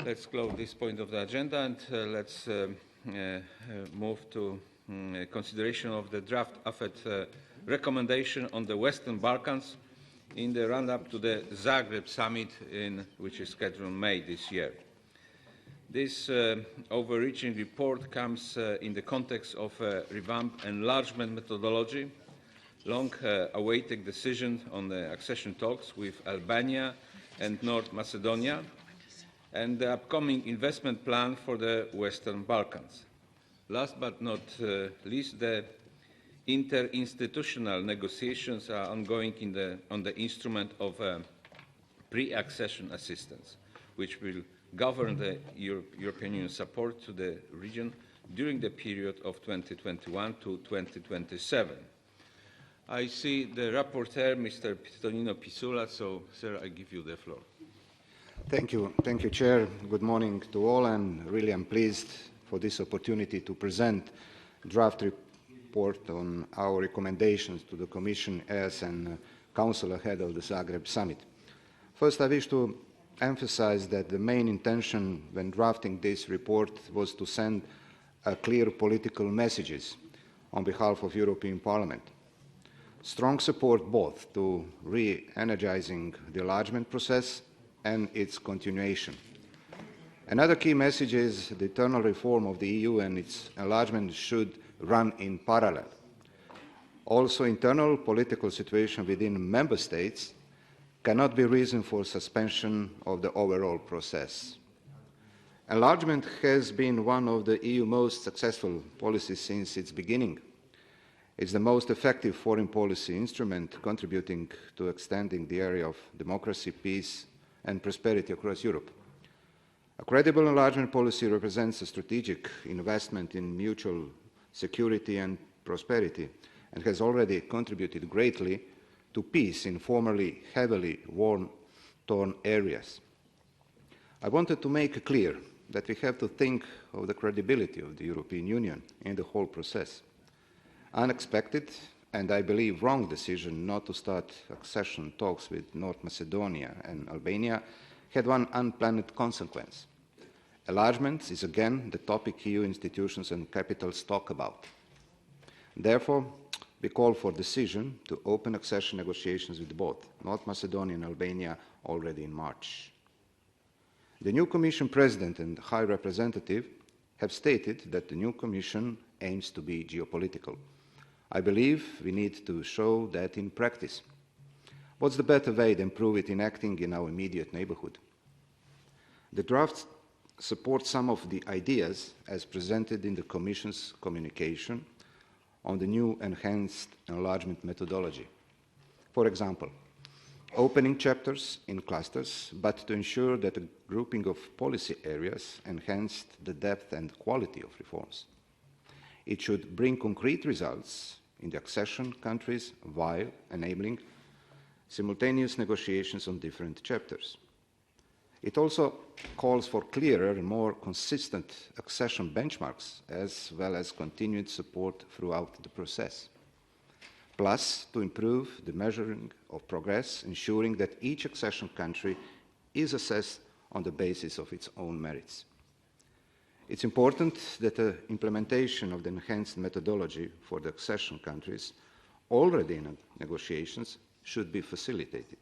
Let's close this point of the agenda and let's move to consideration of the draft AFET recommendation on the Western Balkans in the run-up to the Zagreb summit, which is scheduled in May this year. This overreaching report comes in the context of a revamped enlargement methodology, long-awaited decision on the accession talks with Albania and North Macedonia, and the upcoming investment plan for the Western Balkans. Last but not least, the interinstitutional negotiations are ongoing on the instrument of pre-accession assistance, which will govern the European Union support to the region during the period of 2021 to 2027. I see the rapporteur, Mr. Tonino Pisula, so, sir, I give you the floor. Thank you, Chair. Good morning to all, and really I'm pleased for this opportunity to present draft report on our recommendations to the Commission as and Council ahead of the Zagreb summit. First, I wish to emphasize that the main intention when drafting this report was to send clear political messages on behalf of European Parliament. Strong support both to re-energizing the enlargement process and its continuation. Another key message is the internal reform of the EU and its enlargement should run in parallel. Also, internal political situation within member states cannot be reason for suspension of the overall process. Enlargement has been one of the EU's most successful policies since its beginning. It's the most effective foreign policy instrument contributing to extending the area of democracy, peace, and prosperity across Europe. A credible enlargement policy represents a strategic investment in mutual security and prosperity and has already contributed greatly to peace in formerly heavily war-torn areas. I wanted to make clear that we have to think of the credibility of the European Union in the whole process. Unexpected and I believe wrong decision not to start accession talks with North Macedonia and Albania had one unplanned consequence. Enlargement is again the topic EU institutions and capitals talk about. Therefore, we call for decision to open accession negotiations with both North Macedonia and Albania already in March. The new Commission President and High Representative have stated that the new Commission aims to be geopolitical. I believe we need to show that in practice. What's the better way than prove it in acting in our immediate neighborhood? The draft supports some of the ideas as presented in the Commission's communication on the new enhanced enlargement methodology. For example, opening chapters in clusters, but to ensure that a grouping of policy areas enhanced the depth and quality of reforms. It should bring concrete results in the accession countries while enabling simultaneous negotiations on different chapters. It also calls for clearer and more consistent accession benchmarks as well as continued support throughout the process. Plus, to improve the measuring of progress, ensuring that each accession country is assessed on the basis of its own merits. It's important that the implementation of the enhanced methodology for the accession countries already in negotiations should be facilitated,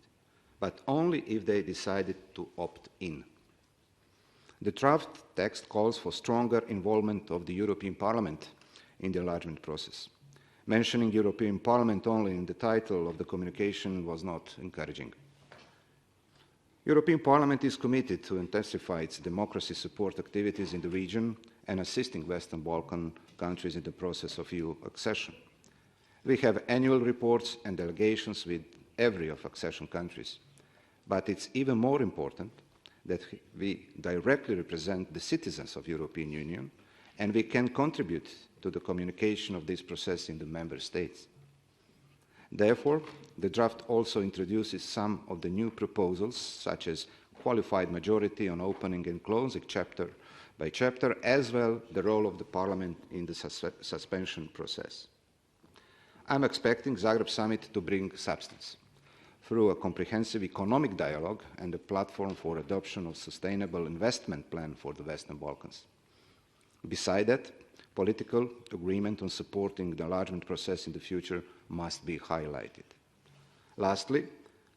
but only if they decided to opt in. The draft text calls for stronger involvement of the European Parliament in the enlargement process. Mentioning European Parliament only in the title of the communication was not encouraging. European Parliament is committed to intensify its democracy support activities in the region and assisting Western Balkan countries in the process of EU accession. We have annual reports and delegations with every of accession countries, but it's even more important that we directly represent the citizens of the European Union and we can contribute to the communication of this process in the Member States. Therefore, the draft also introduces some of the new proposals, such as qualified majority on opening and closing chapter by chapter, as well as the role of the Parliament in the suspension process. I'm expecting Zagreb summit to bring substance. through a comprehensive economic dialogue and a platform for adoption of sustainable investment plan for the Western Balkans. Beside that, political agreement on supporting the enlargement process in the future must be highlighted. Lastly,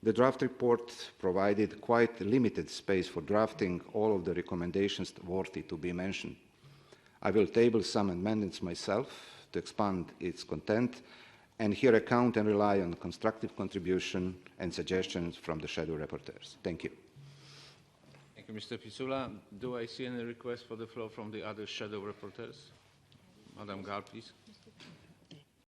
the draft report provided quite limited space for drafting all of the recommendations worthy to be mentioned. I will table some amendments myself to expand its content, and here I count and rely on constructive contribution and suggestions from the shadow rapporteurs. Thank you. Thank you, Mr. Pisula. Do I see any requests for the floor from the other shadow rapporteurs? Madam Gál, please.